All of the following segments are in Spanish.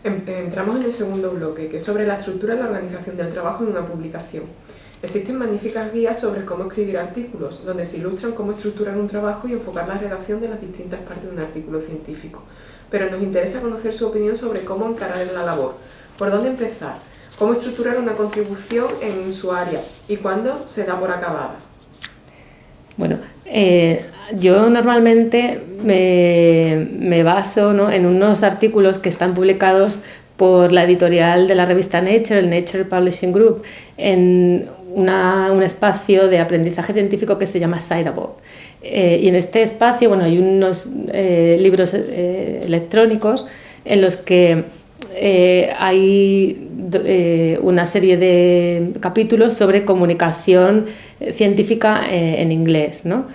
Entramos en el segundo bloque, que es sobre la estructura y la organización del trabajo en una publicación. Existen magníficas guías sobre cómo escribir artículos, donde se ilustran cómo estructurar un trabajo y enfocar la redacción de las distintas partes de un artículo científico. Pero nos interesa conocer su opinión sobre cómo encarar la labor, por dónde empezar, cómo estructurar una contribución en su área y cuándo se da por acabada. Bueno, yo normalmente me baso, ¿no?, en unos artículos que están publicados por la editorial de la revista Nature, el Nature Publishing Group, en un espacio de aprendizaje científico que se llama Citable. Y en este espacio, bueno, hay unos libros electrónicos en los que hay una serie de capítulos sobre comunicación científica en inglés, ¿no?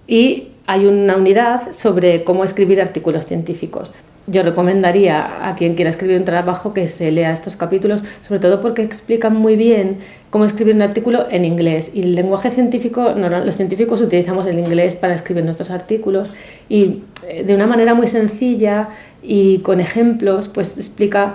Y hay una unidad sobre cómo escribir artículos científicos. Yo recomendaría a quien quiera escribir un trabajo que se lea estos capítulos, sobre todo porque explican muy bien cómo escribir un artículo en inglés. Y el lenguaje científico, los científicos utilizamos el inglés para escribir nuestros artículos y de una manera muy sencilla y con ejemplos, pues explica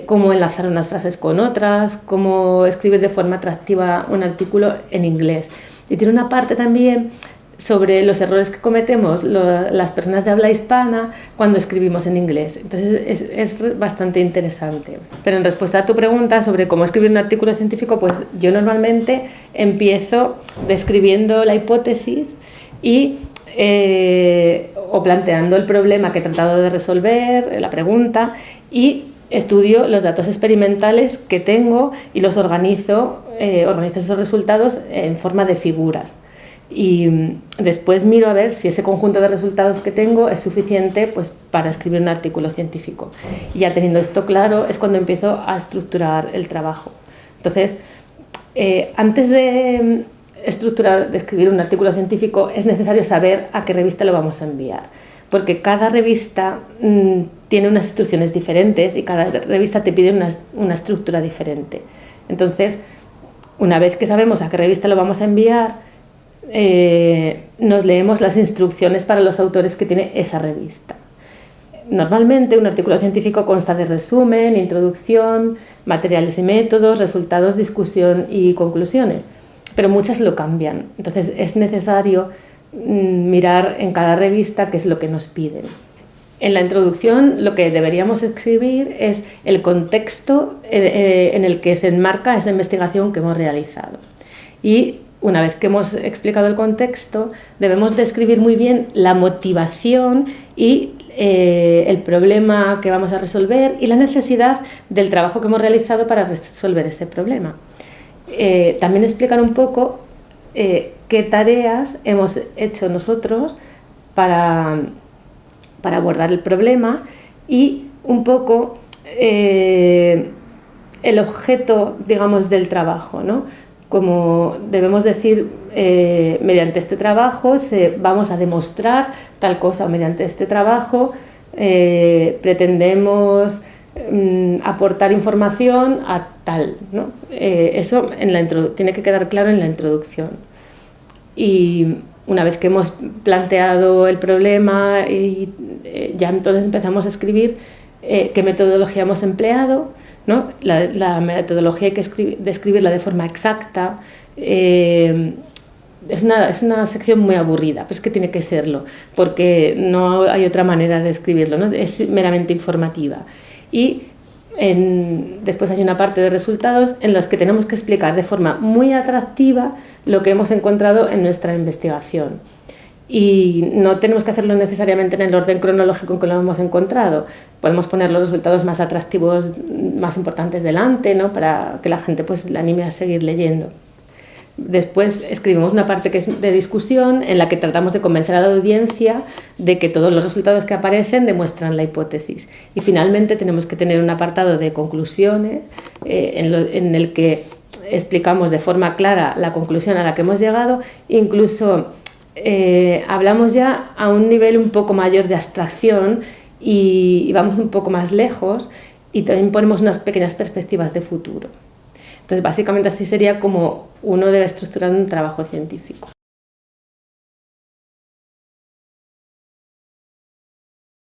cómo enlazar unas frases con otras, cómo escribir de forma atractiva un artículo en inglés. Y tiene una parte también sobre los errores que cometemos las personas de habla hispana cuando escribimos en inglés. Entonces es bastante interesante. Pero en respuesta a tu pregunta sobre cómo escribir un artículo científico, pues yo normalmente empiezo describiendo la hipótesis y o planteando el problema que he tratado de resolver, la pregunta, y estudio los datos experimentales que tengo y los organizo esos resultados en forma de figuras. Y después miro a ver si ese conjunto de resultados que tengo es suficiente, pues, para escribir un artículo científico. Y ya teniendo esto claro es cuando empiezo a estructurar el trabajo. Entonces, antes de escribir un artículo científico es necesario saber a qué revista lo vamos a enviar, porque cada revista tiene unas instrucciones diferentes y cada revista te pide una estructura diferente. Entonces, una vez que sabemos a qué revista lo vamos a enviar, nos leemos las instrucciones para los autores que tiene esa revista. Normalmente un artículo científico consta de resumen, introducción, materiales y métodos, resultados, discusión y conclusiones, pero muchas lo cambian. Entonces es necesario mirar en cada revista qué es lo que nos piden. En la introducción lo que deberíamos escribir es el contexto en el que se enmarca esa investigación que hemos realizado. Y una vez que hemos explicado el contexto, debemos describir muy bien la motivación y el problema que vamos a resolver y la necesidad del trabajo que hemos realizado para resolver ese problema. También explicar un poco qué tareas hemos hecho nosotros para abordar el problema y un poco el objeto, digamos, del trabajo, ¿no? Como debemos decir, mediante este trabajo vamos a demostrar tal cosa, o mediante este trabajo pretendemos aportar información a tal, ¿no? Eso tiene que quedar claro en la introducción. Y una vez que hemos planteado el problema, ya entonces empezamos a escribir qué metodología hemos empleado, ¿no? La metodología hay que describirla de forma exacta. Es una sección muy aburrida, pero es que tiene que serlo, porque no hay otra manera de escribirlo, ¿no? Es meramente informativa. Y después hay una parte de resultados en los que tenemos que explicar de forma muy atractiva lo que hemos encontrado en nuestra investigación. Y no tenemos que hacerlo necesariamente en el orden cronológico en que lo hemos encontrado. Podemos poner los resultados más atractivos, más importantes delante, ¿no? Para que la gente, pues, le anime a seguir leyendo. Después escribimos una parte que es de discusión, en la que tratamos de convencer a la audiencia de que todos los resultados que aparecen demuestran la hipótesis. Y finalmente tenemos que tener un apartado de conclusiones en el que explicamos de forma clara la conclusión a la que hemos llegado. Incluso hablamos ya a un nivel un poco mayor de abstracción y vamos un poco más lejos, y también ponemos unas pequeñas perspectivas de futuro. Entonces, básicamente así sería como uno debe estructurar un trabajo científico.